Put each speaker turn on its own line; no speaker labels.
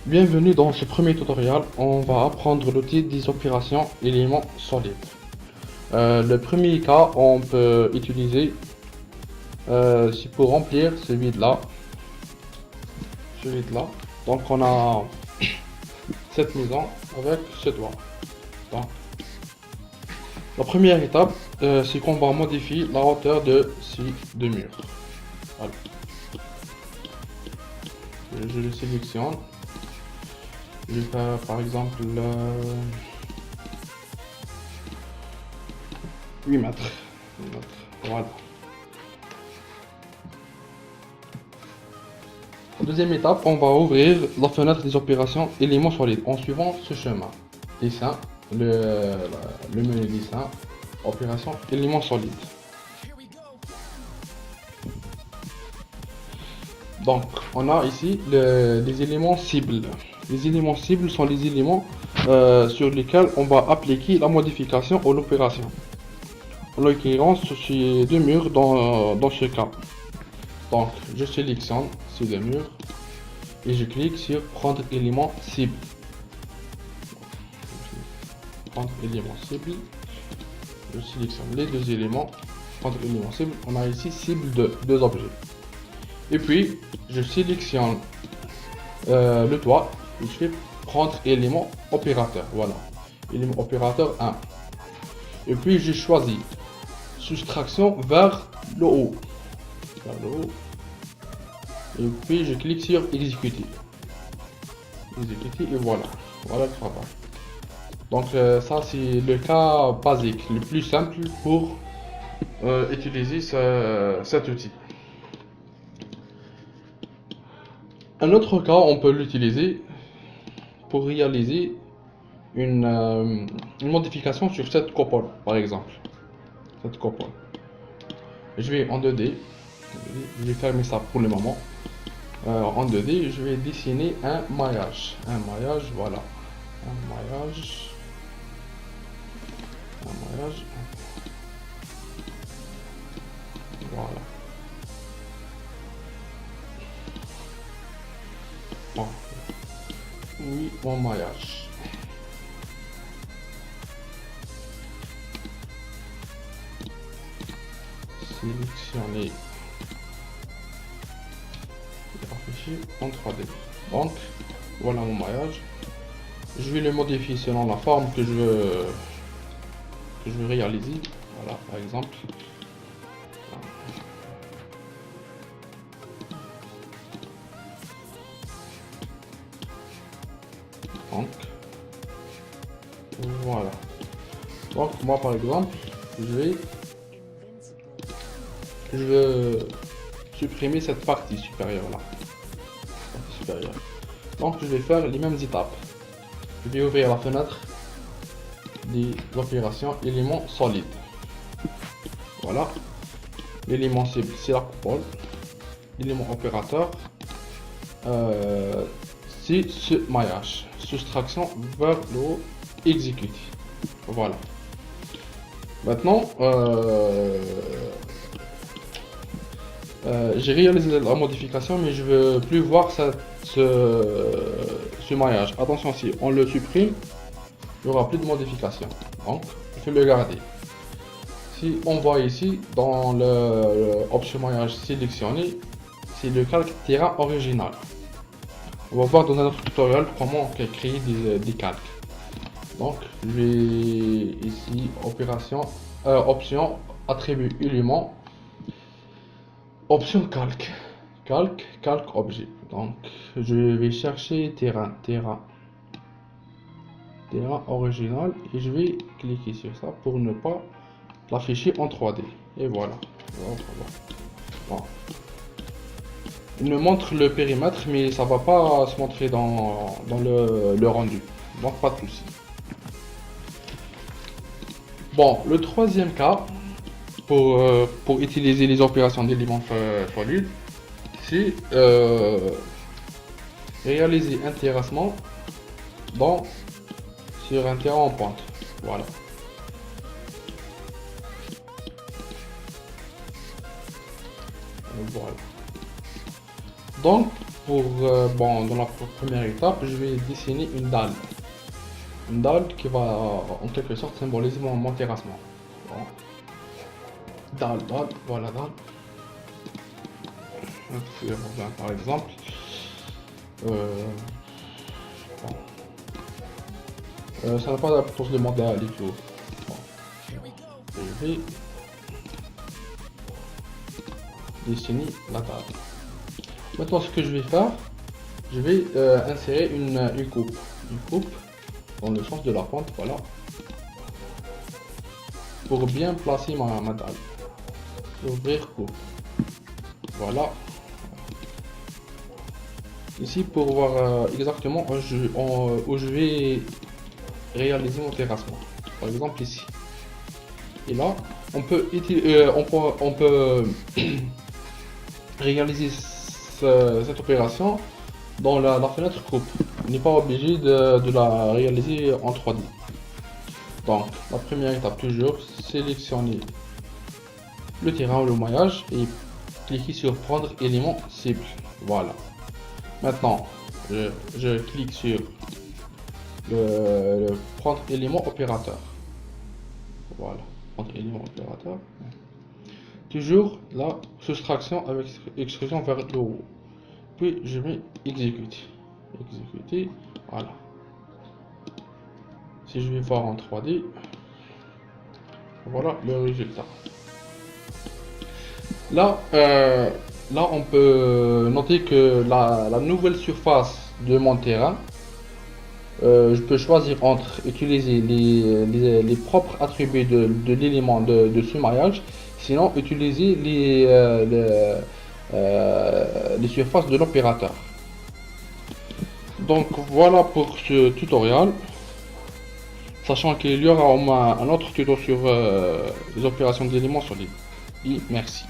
Bienvenue dans ce premier tutoriel, on va apprendre l'outil des opérations éléments solides. Le premier cas on peut utiliser, c'est pour remplir ce vide-là. Donc on a cette maison avec ce toit. Donc, la première étape, c'est qu'on va modifier la hauteur de ces deux murs. Voilà. Je le sélectionne. Je vais faire par exemple 8 mètres. Voilà. Deuxième étape, on va ouvrir la fenêtre des opérations éléments solides en suivant ce chemin. Dessin, le menu dessin, opération éléments solides. Donc, on a ici les éléments cibles. Les éléments cibles sont les éléments sur lesquels on va appliquer la modification ou l'opération. En l'occurrence, c'est deux murs dans ce cas. Donc, je sélectionne ces deux murs et je clique sur prendre élément cible. Prendre élément cible. Je sélectionne les deux éléments. Prendre élément cible. On a ici cible de deux objets. Et puis, je sélectionne le toit et je fais prendre élément opérateur. Voilà. Élément opérateur 1. Et puis, je choisis soustraction vers le haut. Et puis je clique sur exécuter. Et voilà. Voilà le travail. Donc ça c'est le cas basique, le plus simple pour utiliser cet outil. Un autre cas, on peut l'utiliser pour réaliser une modification sur cette coupole, par exemple. Cette coupole. Je vais en 2D. Je vais fermer ça pour le moment. En 2D, je vais dessiner un maillage. Voilà. Un maillage. Voilà. Bon. Oui, mon maillage. Sélectionner. En 3D. Donc voilà mon maillage. Je vais le modifier selon la forme que je veux réaliser. Voilà, par exemple. Donc voilà. Donc moi par exemple, je veux supprimer cette partie supérieure là. Donc je vais faire les mêmes étapes. Je vais ouvrir la fenêtre des opérations éléments solides. Voilà. L'élément cible c'est la coupole. L'élément opérateur c'est ce maillage. Soustraction vers le haut, exécuter. Voilà. Maintenant j'ai réalisé la modification mais je veux plus voir ce maillage. Attention, si on le supprime, il n'y aura plus de modification. Donc, il faut le garder. Si on voit ici, dans l'option maillage sélectionné, c'est le calque terrain original. On va voir dans un autre tutoriel comment créer des calques. Donc, je vais ici, option, attribut élément, option calque. Calque objet. Donc je vais chercher terrain original et je vais cliquer sur ça pour ne pas l'afficher en 3D. Et voilà. Bon. Il me montre le périmètre mais ça va pas se montrer dans le rendu. Donc pas de souci. Bon, le troisième cas pour utiliser les opérations d'éléments solides, c'est réaliser un terrassement sur un terrain en pente. Voilà. Donc Bon, dans la première étape, je vais dessiner une dalle. Une dalle qui va en quelque sorte symboliser mon terrassement. Bon. Dalle, voilà dalle. Par exemple. Bon. Ça n'a pas d'importance de demander à aller tout. Bon. Je vais dessiner la dalle. Maintenant, ce que je vais faire, je vais insérer une coupe. Une coupe dans le sens de la pente, voilà. Pour bien placer ma dalle. Ouvrir coupe. Voilà. Ici, pour voir exactement où je vais réaliser mon terrassement. Par exemple, ici. Et là, on peut réaliser cette opération dans la fenêtre coupe. On n'est pas obligé de la réaliser en 3D. Donc, la première étape, toujours sélectionner le terrain ou le maillage et cliquer sur prendre élément cible. Voilà. Maintenant, je clique sur le prendre élément opérateur. Voilà, prendre élément opérateur. Toujours la soustraction avec extrusion vers le haut. Puis je mets exécuter. Exécuter, voilà. Si je vais voir en 3D, voilà le résultat. Là, on peut noter que la nouvelle surface de mon terrain, je peux choisir entre utiliser les propres attributs de l'élément de ce maillage, sinon utiliser les surfaces de l'opérateur. Donc voilà pour ce tutoriel, sachant qu'il y aura au moins un autre tuto sur les opérations d'éléments solides. Et merci.